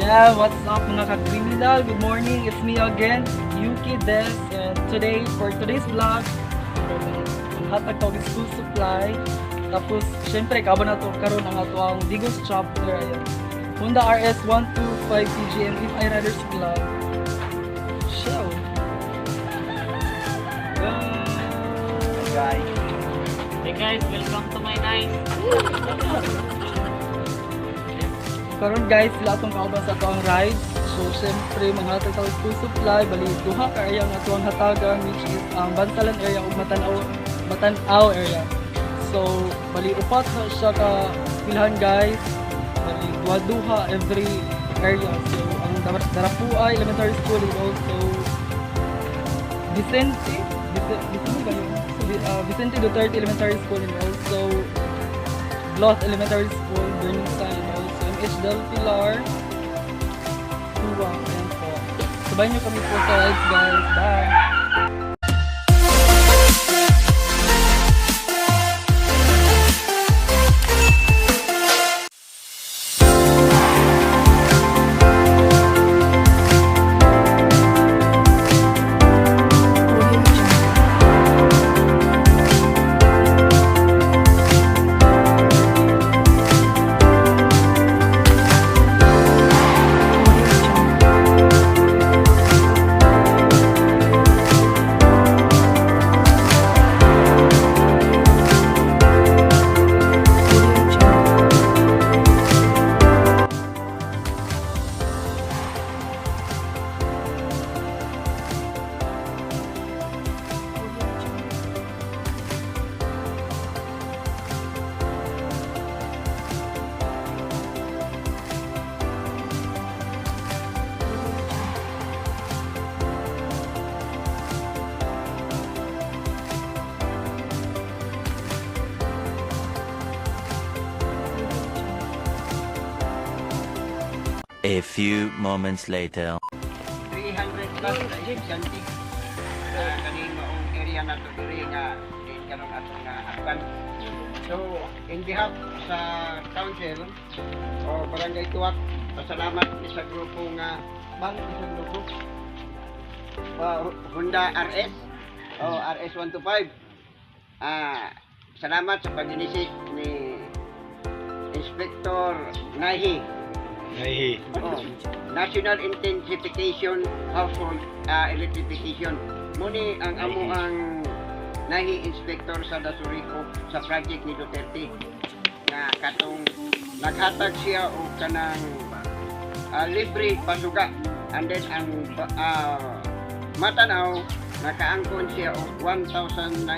Yeah, what's up mga kakriminal? Good morning, it's me again, Yuki Des, and for today's vlog, hatag ko school supply. Tapos, syempre, kaba na to karon ang ato ang Digos chapter. Ayan. Honda RS 125 PGM if I Riders Vlog. Show! Guys. Hey guys, welcome to my nice. Karon guys, sila atong kauban sa atong rides. So, syempre, manghatag tayo school supply. Bali, duha ka area nga atong hatagan, which is ang Bansalan area o Matanaw area. So, bali, upat na siya ka pilhan guys. Bali, duha every area. So, ang Darapuay Elementary School is also Vicente Duterte Elementary School and also Los Elementary School, Burningside, and also MH Del Pilar, Tuwang, and po. Sabayan nyo kami po sa rides guys. Bye! A few moments later. 300 plus na estudyante kaning maong area na to diri nga karon ato nga Afghan. So in behalf sa council o barangay Tuwak, pasalamat ni sa grupo nga isang grupo Honda RS o RS 125. Salamat sa pag-inisip ni Inspector Nahi. Oh, National Intensification Household Electrification. Muni ang amo ang nahi inspector sa Dasurico sa project ni Duterte nga katong naghatag siya o kanang libre pasuga, and then ang Matanaw nakaangkon siya og 1,973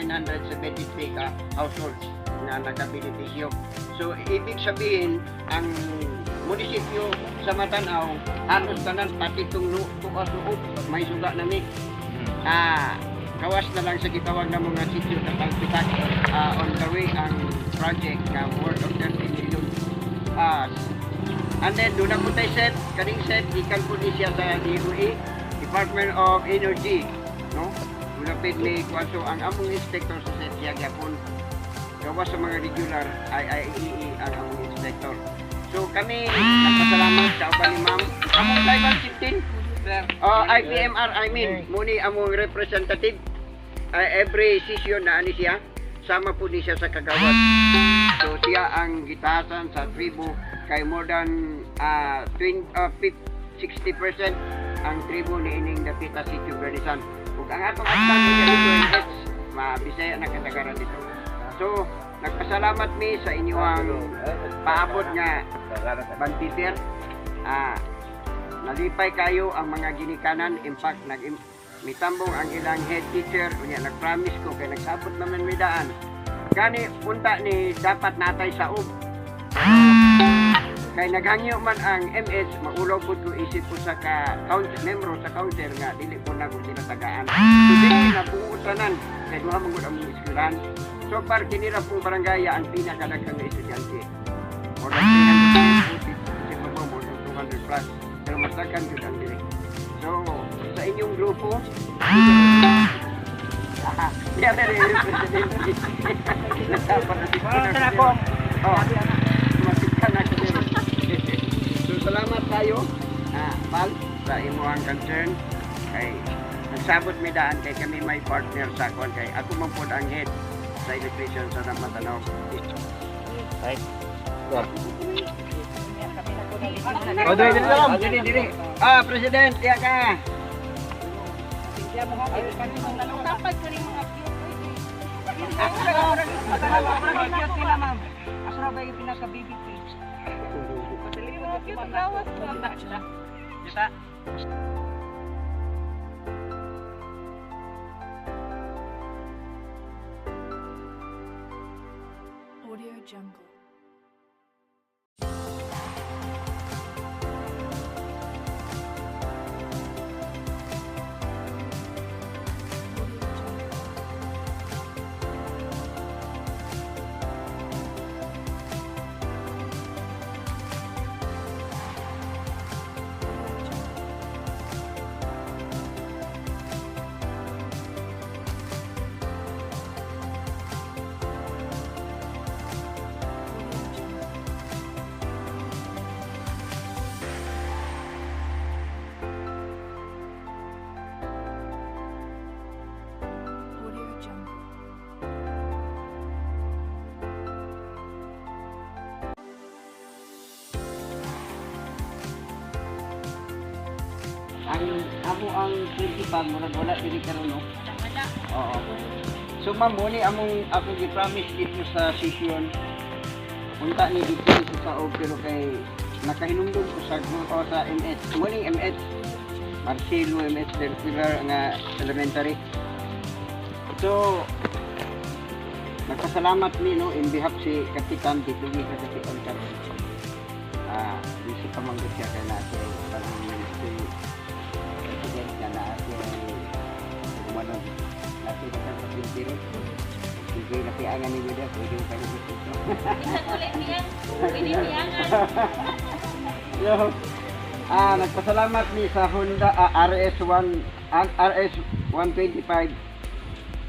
ka households na nakabenepisyo. So ibig sabihin ang munisipyo sa Matanaw halos tanan pati itong tukas-luop may suga na ni. Kawas na lang sa gitawag na mga sityo na pagpitak on the way ang project na worth of 30 million. And then doon ako tayo set, kaning set ikan po ni siya sa DOE, Department of Energy, no? Ulapit ni Kwaso ang among inspector sa set siya gyapon gawas sa mga regular IIEE ang among inspector. So kami nagpasalamat sa uban ni ma'am. Among tribal chieftain, IPMR, muni among representative. Every session na ani siya, sama po ni siya sa kagawad. So siya ang gitasan sa tribo kay more than 60% ang tribo ni ining dapita Sitio Bernisan. Ug ang atong astan niya dito mabisaya na katagaran dito. So nagpasalamat mi sa inyong paabot nga Bantitir. Nalipay kayo ang mga ginikanan. In fact, mitambong ang ilang head teacher. Unya, nag-promise ko kay nagsabot naman may daan. Gani, punta ni dapat natay sa ub. Kay naghangyo man ang MS, maulaw po ko isip po sa membro sa council nga, dili po na kung sinatagaan. So, dili na puutanan. Kaya duha mong ang mga eskwelahan. So far, kinira pong barangaya ang pinakadagang na estudyante. More than 340, more than 200 plus. Pero masakan yun ang dili. So, sa inyong grupo, yan na rin yung presidente. Nasapan na si Pina. Masikan na siya. So, salamat tayo. na pal sa imuhang concern kay nagsabot mi daan kay kami may partner sa kon kay ako man pod ang head sa electrician sa Matanaw. Right. Oh, dili. Ah, President, iya ka. Audio Jungle. Audio Jungle. Ang amo ang principal murag wala dili karon no. Oo. So ma'am mo ni among ako gi-promise dito sa session. Punta ni dito sa og pero kay nakahinumdum ko sa o sa MS. Muni MS Marcelo MS Del Pilar nga elementary. So nagpasalamat mi no in behalf si Kapitan dito ni sa Kapitan Kap. Di si pamanggut siya kay natin parang ministry president na natin kumanon natin sa pagpintiro. Sige na piangan ni Judah pwede mo kayo gusto. Yo. Nagpasalamat ni sa Honda RS1 RS 125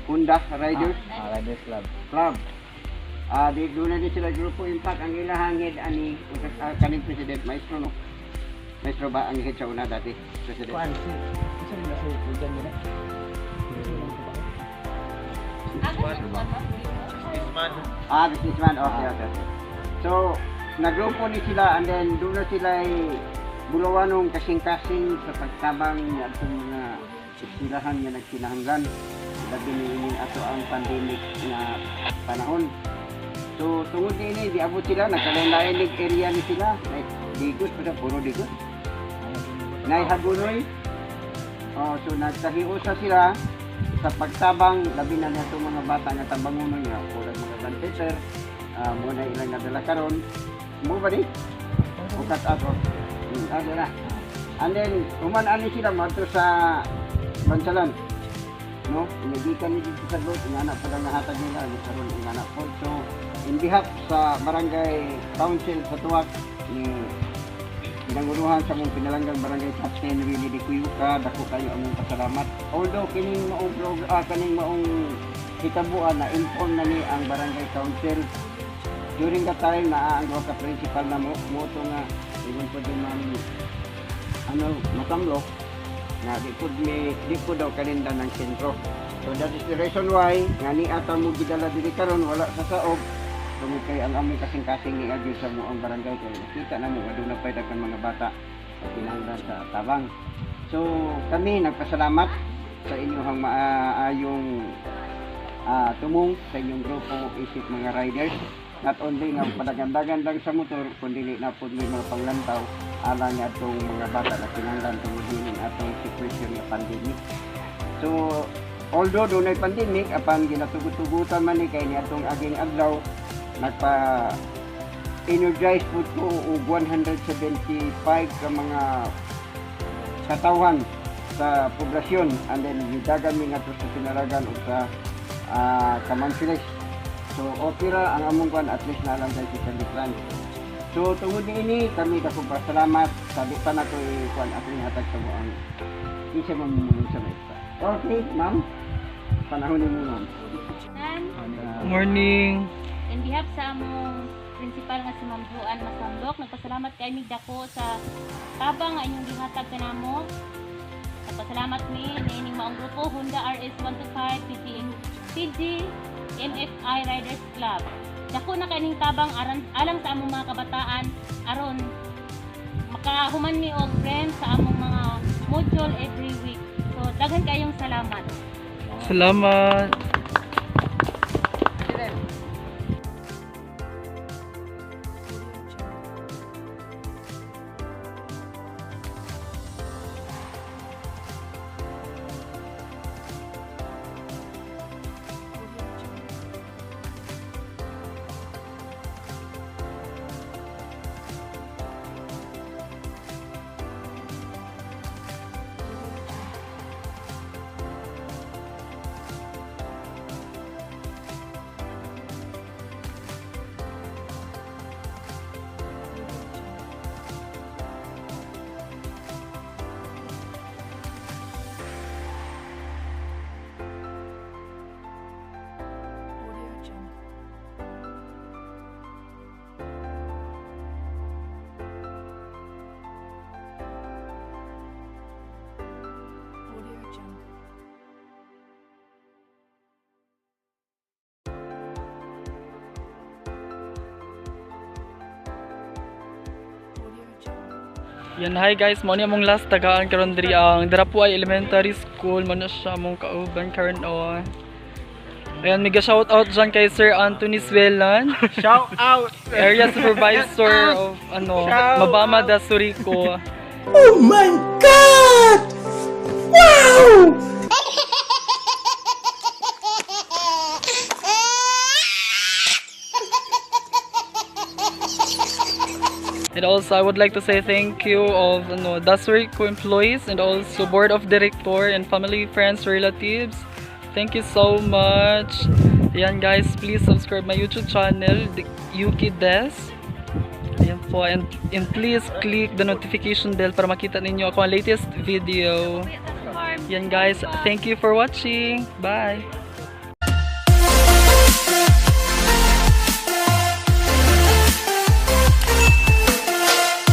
Honda Riders Riders Club. Club. Di doon na din sila grupo impact ang ilahang head ani kaning president maestro no. Maestro ba ang head sa una dati president? Businessman. Okay. So, nagrupo ni sila and then doon na sila bulawanong kasing-kasing sa pagtabang niya itong mga istilahan niya nagsinahanglan. Labi ni ato ang pandemic na panahon. So, tungod din di abot sila, nagkalain-lain area ni sila. Like, digos pa puro digos. Naihagunoy. So, nagsahiusa sila sa pagtabang, labi na na itong mga bata nga tambanguno niya. Pura mga banteser, muna ilang nadala karon. Mo ba di? Bukat ato. Ano na. And then, uman-ani sila mato sa Bansalan. No? Inigikan ni dito sa road, ingana pa lang nahatag nila, karon ingana po. So, in behalf sa Barangay Council sa Tuwak, ni pinanguluhan sa mong pinalanggang Barangay Captain Willie de Cuyuca, dako kayo among pasalamat. Although kining maong hitabuan na inform na ni ang Barangay Council during that time na ang duha ka principal na mo nga ibon po din matamlok na di po daw kaninda ng sentro. So that is the reason why nga ni ata mo gidala diri karon wala sa saog. Tungod kay ang amoy kasing-kasing ni agyo sa mo ang barangay kay nakita na mo nga doon na pay daghan mga bata sa pinanglan sa tabang. So kami nagpasalamat sa inyong maayong tumong sa inyong grupo isip mga riders. Not only nga padagandagan lang sa motor, kundi na po may mga panglantaw ala nga itong mga bata na pinanglan tungod din atong situation ng pandemic. So, although doon ay pandemic, apan ginatugot-tugutan man ni kay ni atong aging adlaw, nagpa-energize po ko og 175 ka mga katawan sa poblasyon and then gidagan mi nga to sa Sinaragan o sa Kamansiles. So, opera ang among kwan, at least na lang tayo sa Litlan. So, tungod ini kami dako pasalamat sa di pa na to kwan atong hatag sa mo ang isa mamumulong sa mesa. Okay, ma'am. Panahon mo, ma'am. Morning. In behalf sa among principal nga si Ma'am Juan Masandok. Nagpasalamat kay mig dako sa tabang nga inyong gihatag kanamo. Nagpasalamat mi nining maong grupo Honda RS125 PG MFI Riders Club. Dako na kaning tabang alang sa among mga kabataan aron makahuman mi og friends sa among mga module every week. So daghan kayong salamat. Salamat. Audio Jungle. Audio Jungle. Audio Jungle. Yan, hi guys, mo ni among last tagaan karon diri ang Darapuay Elementary School, mo na siya among kauban karon on. Ayan, mega shout out dyan kay Sir Anthony Svelan, Shout out! area supervisor of Shout Mabama da Surico. And also, I would like to say thank you of Dasurico employees and also board of director and family, friends, relatives. Thank you so much. Ayan guys, please subscribe my YouTube channel, Yuki Des. Ayan po, and please click the notification bell para makita ninyo ako ang latest video. Ayan guys, thank you for watching. Bye!